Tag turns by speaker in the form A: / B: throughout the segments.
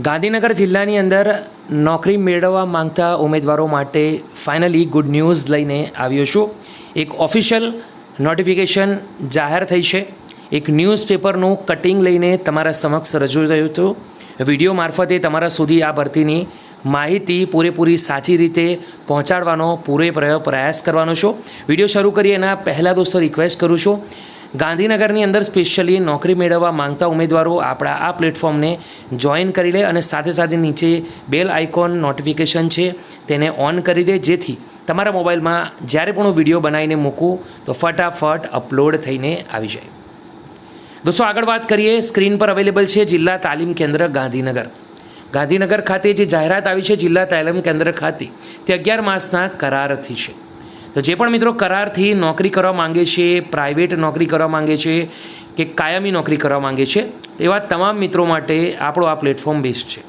A: ગાંધીનગર જિલ્લાની અંદર નોકરી મેળવવા માંગતા ઉમેદવારો માટે ફાઇનલી ગુડ ન્યૂઝ લઈને આવ્યો છું. એક ઓફિશિયલ નોટિફિકેશન જાહેર થઈ છે. એક ન્યૂઝપેપરનું કટિંગ લઈને તમારા સમક્ષ રજૂ થયું હતું. વિડીયો મારફતે તમારા સુધી આ ભરતીની માહિતી પૂરેપૂરી સાચી રીતે પહોંચાડવાનો પૂરેપૂરો પ્રયાસ કરવાનો છું. વિડીયો શરૂ કરીએ એના પહેલાં દોસ્તો રિક્વેસ્ટ કરું છું, ગાંધીનગરની અંદર સ્પેશિયલી નોકરી મેળવવા માંગતા ઉમેદવારો આપણા આ પ્લેટફોર્મને જોઈન કરી લે અને સાથે સાથે નીચે બેલ આઇકોન નોટિફિકેશન છે તેને ઓન કરી દે, જેથી તમારા મોબાઈલમાં જ્યારે પણ હું વિડીયો બનાવીને મૂકું તો ફટાફટ અપલોડ થઈને આવી જાય. દોસ્તો આગળ વાત કરીએ, સ્ક્રીન પર અવેલેબલ છે જિલ્લા તાલીમ કેન્દ્ર ગાંધીનગર. ગાંધીનગર ખાતે જે જાહેરાત આવી છે જિલ્લા તાલીમ કેન્દ્ર ખાતે, તે 11 માસના કરારથી છે. તો જે પણ મિત્રો કરારથી નોકરી કરવા માંગે છે, પ્રાઇવેટ નોકરી કરવા માંગે છે કે કાયમી નોકરી કરવા માંગે છે, તેવા તમામ મિત્રો માટે આપણો આ પ્લેટફોર્મ બેસ્ટ છે.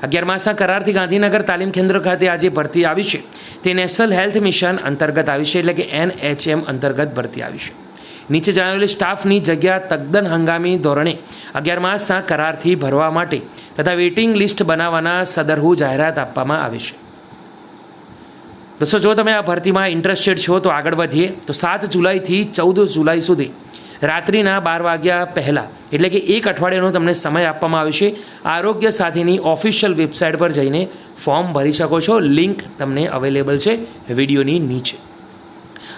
A: 11 માસના કરારથી ગાંધીનગર તાલીમ કેન્દ્ર ખાતે આજે ભરતી આવી છે તે નેશનલ હેલ્થ મિશન અંતર્ગત આવી છે, એટલે કે NHM અંતર્ગત ભરતી આવી છે. નીચે જણાવેલી સ્ટાફની જગ્યા તદ્દન હંગામી ધોરણે 11 માસના કરારથી ભરવા માટે તથા વેઇટિંગ લિસ્ટ બનાવવાના સદરહુ જાહેરાત આપવામાં આવી છે. દોસ્તો જો તમે આ ભરતીમાં ઇન્ટરેસ્ટેડ છો તો આગળ વધીએ. તો 7 જુલાઈથી 14 જુલાઈ સુધી રાત્રિના 12 વાગ્યા પહેલાં, એટલે કે એક અઠવાડિયાનો તમને સમય આપવામાં આવે છે. આરોગ્ય સાથેની ઓફિશિયલ વેબસાઇટ પર જઈને ફોર્મ ભરી શકો છો. લિંક તમને અવેલેબલ છે વિડીયોની નીચે,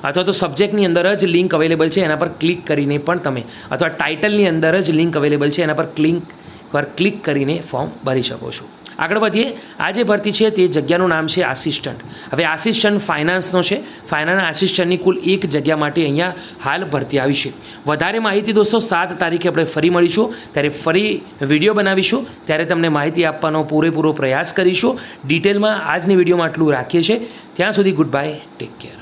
A: અથવા તો સબ્જેક્ટની અંદર જ લિંક અવેલેબલ છે, એના પર ક્લિક કરીને પણ તમે, અથવા ટાઇટલની અંદર જ લિંક અવેલેબલ છે એના પર ક્લિક કરીને ફોર્મ ભરી શકો છો. આગળ વધીએ. આ જે ભરતી છે તે જગ્યાનું નામ છે આસિસ્ટન્ટ. હવે આસિસ્ટન્ટ ફાઇનાન્સનો છે. ફાઇનાન્સ આસિસ્ટન્ટની કુલ એક જગ્યા માટે અહીંયા હાલ ભરતી આવી છે. વધારે માહિતી દોસ્તો 7 તારીખે આપણે ફરી મળીશું, ત્યારે ફરી વિડીયો બનાવીશું, ત્યારે તમને માહિતી આપવાનો પૂરેપૂરો પ્રયાસ કરીશું. ડિટેલમાં આજની વિડીયોમાં આટલું રાખીએ છીએ. ત્યાં સુધી ગુડ બાય, ટેક કેર.